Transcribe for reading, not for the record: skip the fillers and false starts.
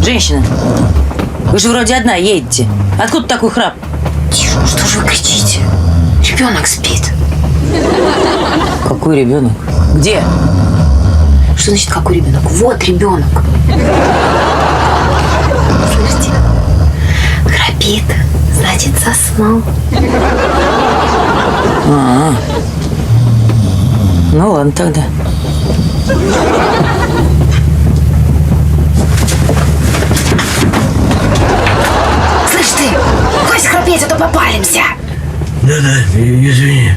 Женщина, вы же вроде одна едете. Откуда такой храп? Тише, что же вы кричите? Ребенок спит. Какой ребенок? Где? Что значит какой ребенок? Вот ребенок. Слышите? Храпит, значит заснул. Ну ладно тогда. Слышь ты, хватит храпеть, а то попалимся. Да-да, извини.